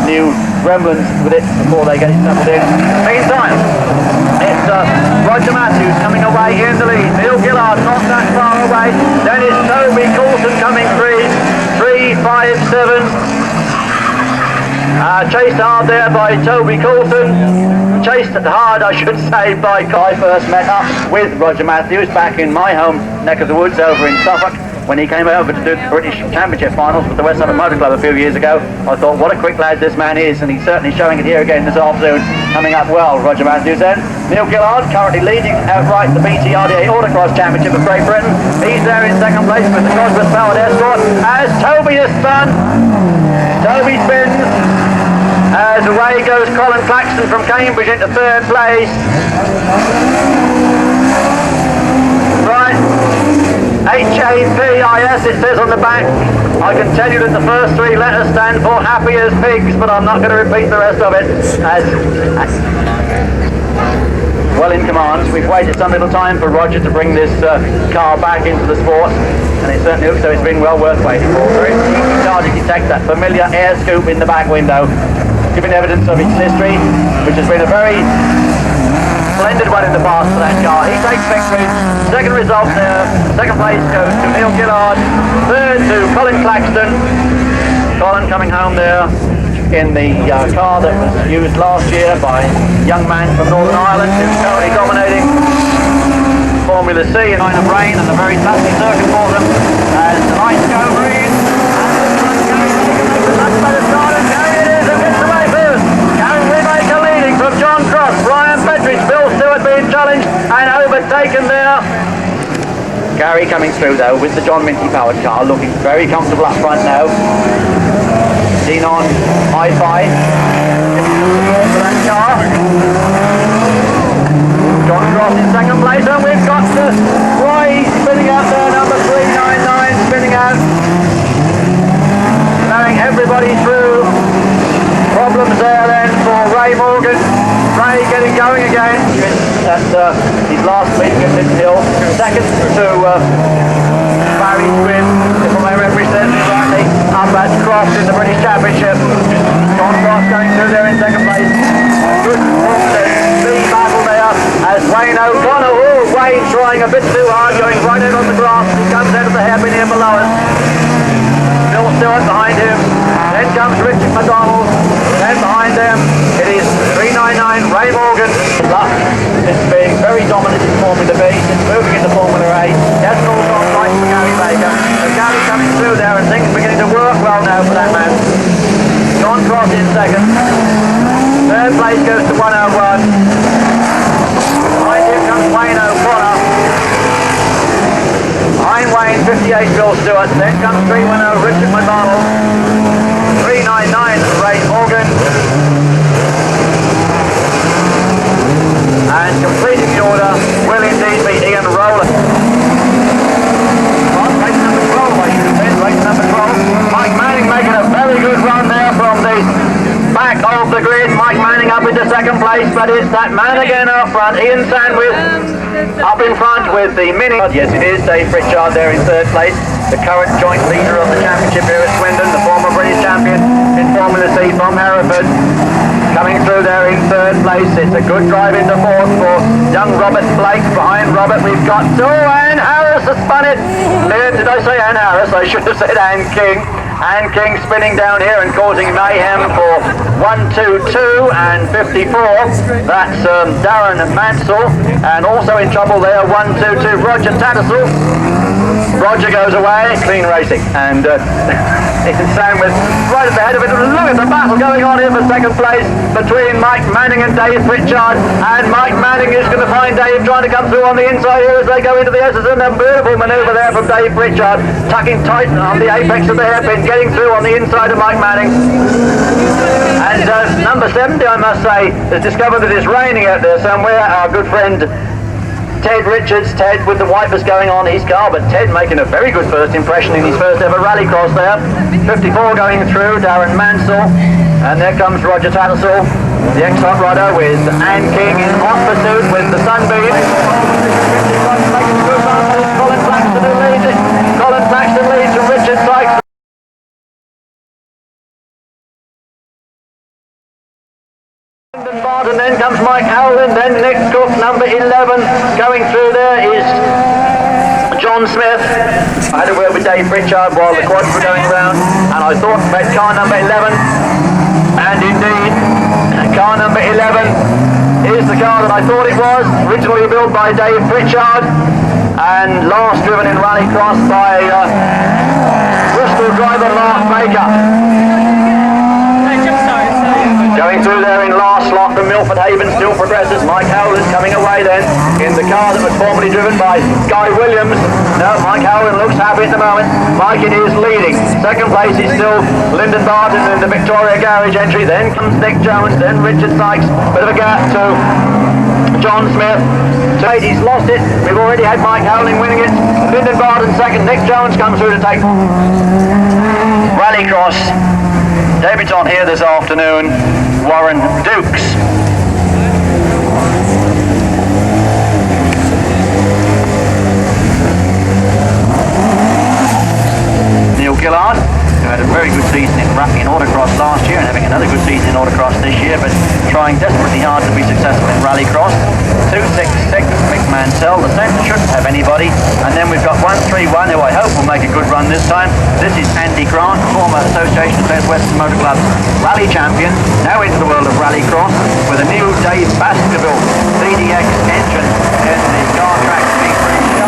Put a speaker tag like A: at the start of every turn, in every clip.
A: new gremlins with it before they get it settled in. Meantime, it's Roger Matthews coming away in the lead. Neil Gillard not that far away. Then it's Toby Coulson coming 3.5.7. Chased hard there by Toby Coulson. Chased hard, I should say, by Kai. First met up with Roger Matthews back in my home neck of the woods over in Suffolk when he came over to do the British Championship finals with the West Suffolk Motor Club a few years ago. I thought, what a quick lad this man is, and he's certainly showing it here again this afternoon. Coming up well, Roger Matthews then. Neil Gillard currently leading outright the BTRDA Autocross Championship of Great Britain. He's there in second place with the Cosworth Powered Escort as Toby has spun. Toby spins. As away goes Colin Claxton from Cambridge into third place. Right, HAPIS it says on the back. I can tell you that the first three letters stand for happy as pigs, but I'm not going to repeat the rest of it. As well in command. We've waited some little time for Roger to bring this car back into the sport, and it certainly looks so it's been well worth waiting for. Very hard to detect that familiar air scoop in the back window, giving evidence of its history, which has been a very splendid one in the past for that car. He takes victory. Second result there. Second place goes to Neil Gillard. Third to Colin Claxton. Colin coming home there in the car that was used last year by a young man from Northern Ireland who's currently dominating Formula C in Line of Rain, and a very tasty circuit for them as the lights go green. From John Cross, Brian Betteridge, Bill Stewart being challenged and overtaken there. Gary coming through though with the John Minty powered car, looking very comfortable up front now. Xenon Hi-Fi for that car. John Cross in second place, and we've got Roy spinning out there, number 399 spinning out, blowing everybody through. Problems there then for Ray Morgan. Ray getting going again at his last meet at Linton Hill. Second to Barry Squid, if I represent rightly, up at Cross in the British Championship. John Cross going through there in second place. Good speed battle there as Wayne O'Connor. Oh, Wayne trying a bit too hard, going right in on the grass. He comes out of the hairpin here below us. Bill Stewart behind him. Then comes Richard McDonald. Then behind them, it is 399 Ray Morgan. Luck is being very dominant in Formula B. It's moving into Formula A. He hasn't all gone right for Gary Baker. So Gary coming through there, and things are beginning to work well now for that man. John Cross in second. Third place goes to 101. Behind him comes Wayne O'Connor. Behind Wayne, 58 Bill Stewart. Then comes 310 Richard McDonald. 399 Ray Morgan. And completing the order will indeed be Ian Rowland. Race number 12, I should have said, race number 12. Mike Manning making a very good run there from the back of the grid. Mike Manning up into second place, but it's that man again up front, Ian Sandwith, up in front with the Mini. Yes, it is Dave Pritchard there in third place, the current joint leader of the championship here at Swindon, the former British champion in Formula C from Hereford. Coming through there in third place. It's a good drive into fourth for young Robert Blake. Behind Robert we've got Anne Harris has spun it. Did I say Anne Harris? I should have said Anne King. Anne King spinning down here and causing mayhem for 122 and 54. That's Darren Mansell. And also in trouble there, 122 Roger Tattersall. Roger goes away, clean racing, and Ethan Sandwith right at the head of it. Look at the battle going on here for second place between Mike Manning and Dave Pritchard, and Mike Manning is going to find Dave trying to come through on the inside here as they go into the SSM. A beautiful manoeuvre there from Dave Pritchard, tucking tight on the apex of the hairpin, getting through on the inside of Mike Manning. And number 70, I must say, has discovered that it's raining out there somewhere. Our good friend Ted Richards, Ted with the wipers going on his car, but Ted making a very good first impression in his first ever rallycross there. 54 going through, Darren Mansell, and there comes Roger Tattersall, the ex-hot rodder, with Anne King in hot pursuit with the Sunbeam. Colin Claxton leads from Richard Sykes. Barton, then comes Mike Howland, then Nick Cook, number 11. Going through there is John Smith. I had a word with Dave Pritchard while the quads were going round, and I thought about car number 11, and indeed, car number 11 is the car that I thought it was, originally built by Dave Pritchard, and last driven in Rallycross by Bristol driver Mark Baker. Going through there in last slot from Milford Haven still progresses. Mike Howland coming away then in the car that was formerly driven by Guy Williams. No, Mike Howland looks happy at the moment. Mike is leading. Second place is still Lyndon Barton in the Victoria Garage entry. Then comes Nick Jones, then Richard Sykes. Bit of a gap to John Smith. He's lost it. We've already had Mike Howling winning it. Lyndon Barton second. Nick Jones comes through to take Rallycross. David's on here this afternoon. Warren Dukes. Neil Gillard, who had a very good season in autocross last year and having another good season in autocross this year, but trying desperately hard to be successful in Rallycross. 266, Mick Mansell, the centre shouldn't have anybody. And then we've got 131, who I hope will make a good run this time. This is Andy Grant, former Association of Best Western Motor Clubs rally champion, now into the world of Rallycross with a new Dave Baskerville VDX engine in the car track speed ratio.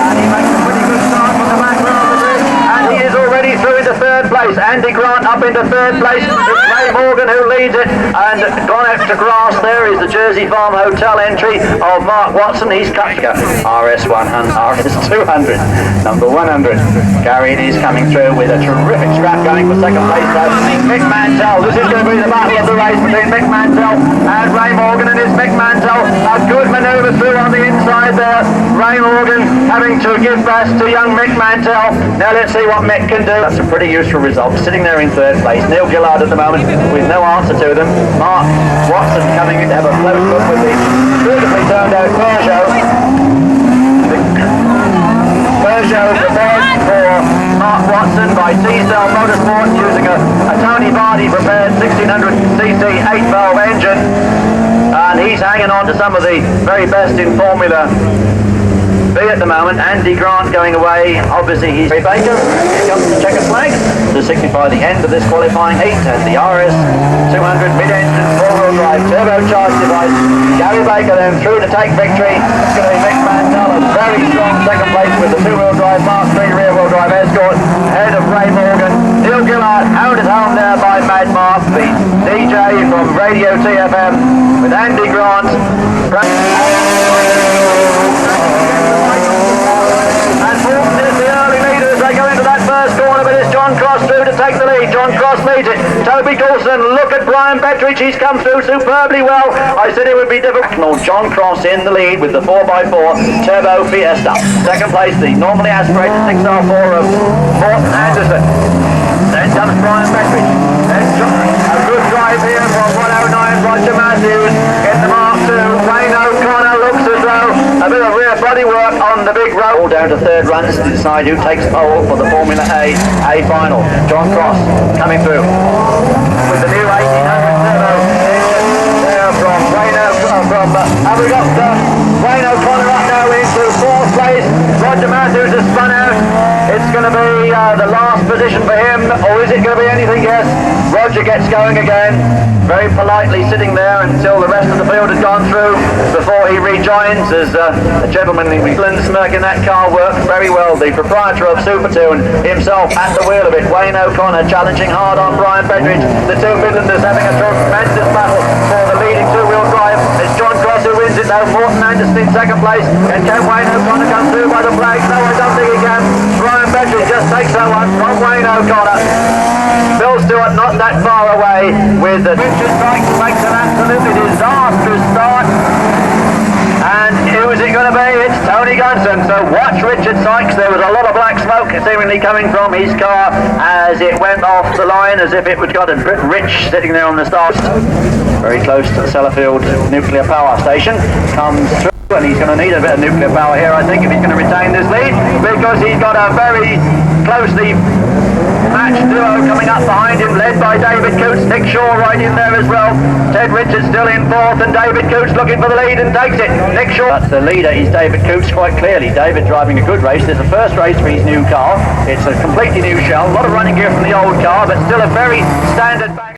A: And he makes a pretty good start from the back row of the grid. And he is already through into third place. Andy Grant up into third place. It's Ray Morgan who leads it, and gone out to grass there is the Jersey Farm Hotel entry of Mark Watson. He's cut RS100, RS200, number 100. Gary is coming through with a terrific scrap going for second place though. Mick Mansell, this is going to be the battle of the race between Mick Mansell and Ray Morgan, and it's Mick Mansell. A good manoeuvre through on the inside there. Ray Morgan having to give best to young Mick Mansell. Now let's see what Mick can do. That's a pretty useful result. Sitting there in third place. Neil Gillard at the moment with no answer to them. Mark Watson coming in to have a close look with the beautifully turned out Peugeot. Peugeot prepared for Mark Watson by T-Cell Motorsport using a Tony Vardy prepared 1600cc 8-valve engine, and he's hanging on to some of the very best in Formula B at the moment. Andy Grant going away. Obviously he's Ray Baker. Here comes the checker flag to signify the end of this qualifying heat, and the RS200 mid-engine 4-wheel drive turbocharged device. Gary Baker then through to take victory. It's going to be Mick Mansell, a very strong second place with the 2-wheel drive Mark III rear-wheel drive Escort ahead of Ray Morgan. Neil Gillard hounded home there by Mad Mark, the DJ from Radio TFM, with Andy Grant. John Cross through to take the lead. John Cross leads it. Toby Dawson, look at Brian Betteridge. He's come through superbly well. I said it would be difficult. John Cross in the lead with the 4x4 Turbo Fiesta. Second place, the normally aspirated 6R4 of Morton Anderson. Then comes Brian Betteridge. Then a good drive here from 109 Roger Matthews in the Mark II. Wayne O'Connor looks as though a bit of rear body work on the big road. All down to third runs to decide who takes pole for the Formula A final. John Cross coming through with the new 1800 turbo engine there from Wayne O'Connor. Have we got Wayne O'Connor up now into fourth place. Roger Matthews has spun out. It's going to be the last position for him, or is it going to be anything? Yes. Roger gets going again, very politely sitting there until the rest of the field has gone through before he rejoins as a gentleman in England smirking. That car works very well. The proprietor of Supertune himself at the wheel of it, Wayne O'Connor, challenging hard on Brian Betteridge. The two Midlanders having a tremendous battle for the leading two-wheel drive. It's John Cross who wins it now. Morton Anderson in second place. And can Wayne O'Connor come through by the flags? No, I don't think he can. Brian Betteridge just takes that one from Wayne O'Connor. Bill Stewart not that far away with the Richard Sykes makes an absolutely disastrous start. And who is it going to be? It's Tony Gunson. So watch Richard Sykes. There was a lot of black smoke seemingly coming from his car as it went off the line, as if it would got a bit rich sitting there on the start. Very close to the Sellafield nuclear power station. Comes through. And he's going to need a bit of nuclear power here, I think, if he's going to retain this lead, because he's got a very closely matched duo coming up behind him, led by David Coots. Nick Shaw right in there as well. Ted Richards still in fourth, and David Coots looking for the lead and takes it. Nick Shaw. That's the leader, is David Coots, quite clearly. David driving a good race. There's a first race for his new car. It's a completely new shell. A lot of running gear from the old car, but still a very standard back.